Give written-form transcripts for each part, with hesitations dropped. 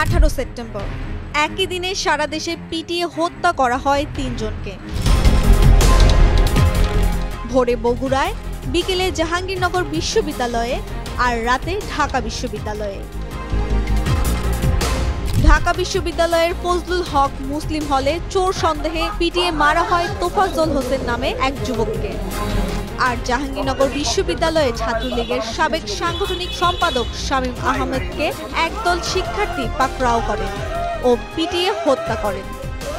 18 September একই দিনে সারা দেশে পিটিয়ে হত্যা করা হয় 3 জনকে। ভোরে বগুড়ায়, বিকেলে জাহাঙ্গীরনগর বিশ্ববিদ্যালয়ে আর রাতে ঢাকা বিশ্ববিদ্যালয়ে। ঢাকা বিশ্ববিদ্যালয়ের ফজলুল হক মুসলিম হলে চোর সন্দেহে পিটিয়ে মারা হয় তোফাজ্জল হোসেন নামে এক যুবককে। আর জাহাঙ্গীরনগর বিশ্ববিদ্যালয়ে ছাত্রলীগের সাবেক সাংগঠনিক সম্পাদক শামীম আহমেদকে একদল শিক্ষার্থী পাকড়াও করেন ও পিটিয়ে হত্যা করেন।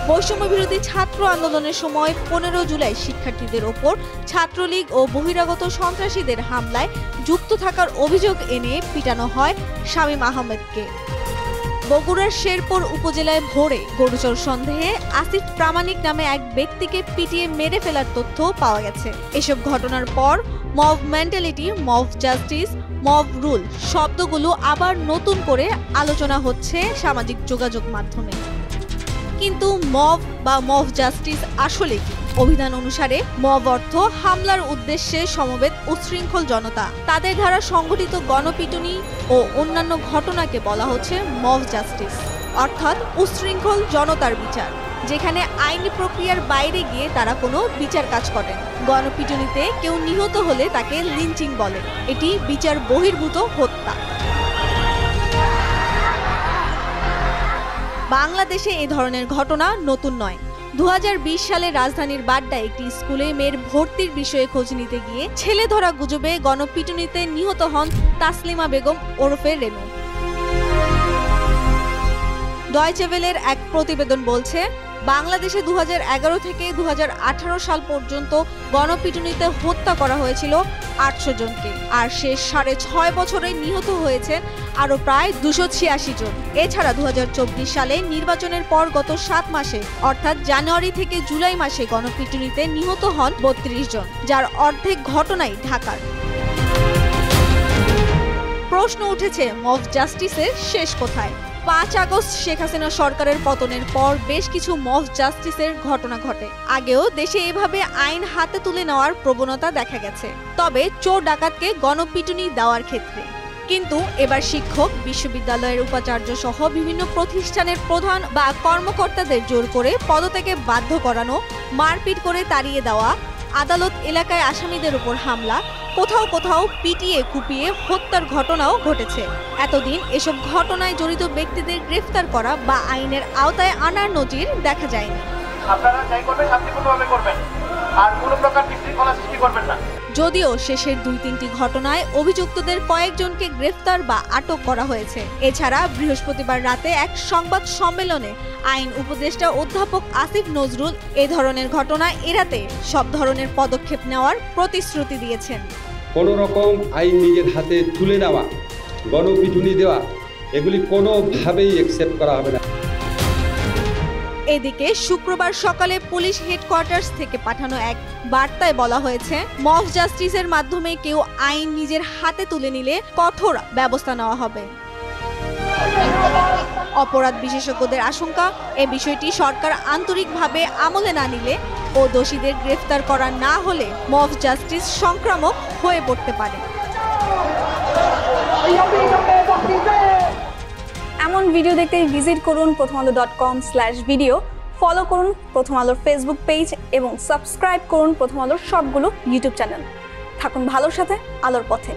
বৈষম্য বিরোধী ছাত্র আন্দোলনের সময় 15 জুলাই শিক্ষার্থীদের ওপর ছাত্রলীগ ও বহিরাগত সন্ত্রাসীদের হামলায় যুক্ত থাকার অভিযোগ এনে পিটানো হয় শামীম আহমেদকে। বগুড়ার শেরপুর উপজেলায় ভোরে গরুচোর সন্দেহে আসিফ প্রামাণিক নামে এক ব্যক্তিকে পিটিয়ে মেরে ফেলার তথ্য পাওয়া গেছে। এসব ঘটনার পর mob mentality, mob justice, mob rule শব্দগুলো আবার নতুন করে আলোচনা হচ্ছে সামাজিক যোগাযোগ মাধ্যমে। কিন্তু মব বা মব জাস্টিস আসলে কি? অভিধান অনুসারে মব অর্থ হামলার উদ্দেশ্যে সমবেত উচ্ছৃঙ্খল জনতা। তাদের দ্বারা সংঘটিত গণপিটুনি ও অন্যান্য ঘটনাকে বলা হচ্ছে মব জাস্টিস, অর্থাৎ উচ্ছৃঙ্খল জনতার বিচার, যেখানে আইনি প্রক্রিয়ার বাইরে গিয়ে তারা কোনো বিচার কাজ করেন। গণপিটুনিতে কেউ নিহত হলে তাকে লিঞ্চিং বলে। এটি বিচার বহির্ভূত হত্যা। বাংলাদেশে এ ধরনের ঘটনা নতুন নয়। 2020 সালে রাজধানীর বাড্ডায় একটি স্কুলে মেয়ের ভর্তির বিষয়ে খোঁজ নিতে গিয়ে ছেলে ধরা গুজবে গণপিটুনিতে নিহত হন তাসলিমা বেগম ওরফে রেনু। ডয়চে ভেলের এক প্রতিবেদন বলছে, বাংলাদেশে 2011 থেকে 2018 সাল পর্যন্ত গণপিটুনিতে হত্যা করা হয়েছিল 800 জনকে, আর শেষ 6.5 বছরে নিহত হয়েছে আরও প্রায় 286 জন। এছাড়া 2024 সালে নির্বাচনের পর গত 7 মাসে অর্থাৎ জানুয়ারি থেকে জুলাই মাসে গণপিটুনিতে নিহত হন 32 জন, যার অর্ধেক ঘটনাই ঢাকার। প্রশ্ন উঠেছে, মব জাস্টিসের শেষ কোথায়? 5 আগস্ট শেখ হাসিনা সরকারের পতনের পর বেশ কিছু মব জাস্টিসের ঘটনা ঘটে। আগেও দেশে এভাবে আইন হাতে তুলে নেওয়ার প্রবণতা দেখা গেছে, তবে চোর ডাকাতকে গণপিটুনি দেওয়ার ক্ষেত্রে। কিন্তু এবার শিক্ষক, বিশ্ববিদ্যালয়ের উপাচার্য সহ বিভিন্ন প্রতিষ্ঠানের প্রধান বা কর্মকর্তাদের জোর করে পদত্যাগে বাধ্য করানো, মারপিট করে তাড়িয়ে দেওয়া, আদালত এলাকায় আসামিদের উপর হামলা, কোথাও কোথাও পিটিয়ে কুপিয়ে হত্যার ঘটনাও ঘটেছে। এতদিন এসব ঘটনায় জড়িত ব্যক্তিদের গ্রেফতার করা বা আইনের আওতায় আনার নজির দেখা যায়নি। আপনারা যাই করবেন শান্তিপূর্ণভাবে করবেন, আর কোনো প্রকার বিশৃঙ্খলা সৃষ্টি করবেন না। যদিও শেষের 2-3টি ঘটনায় অভিযুক্তদের কয়েকজনকে গ্রেফতার বা আটক করা হয়েছে। এছাড়া বৃহস্পতিবার রাতে এক সংবাদ সম্মেলনে আইন উপদেষ্টা অধ্যাপক আসিফ নজরুল এ ধরনের ঘটনা এড়াতে সব ধরনের পদক্ষেপ নেওয়ার প্রতিশ্রুতি দিয়েছেন। কোনো রকম আইন নিজের হাতে তুলে নেওয়া, গণপিটুনি দেওয়া, এগুলি কোনোভাবেই অ্যাকসেপ্ট করা হবে না। এদিকে শুক্রবার সকালে পুলিশ হেডকোয়ার্টার্স থেকে পাঠানো এক বার্তায় বলা হয়েছে, মব জাস্টিসের মাধ্যমে কেউ আইন নিজের হাতে তুলে নিলে কঠোর ব্যবস্থা নেওয়া হবে। অপরাধ বিশেষজ্ঞদের আশঙ্কা, এ বিষয়টি সরকার আন্তরিকভাবে আমলে না নিলে ও দোষীদের গ্রেফতার করা না হলে মব জাস্টিস সংক্রামক হয়ে পড়তে পারে। এমন ভিডিও দেখতে ভিজিট করুন prothomalo.com/video, ফলো করুন প্রথম আলোর ফেসবুক পেজ এবং সাবস্ক্রাইব করুন প্রথম আলোর সবগুলো ইউটিউব চ্যানেল। থাকুন ভালোর সাথে, আলোর পথে।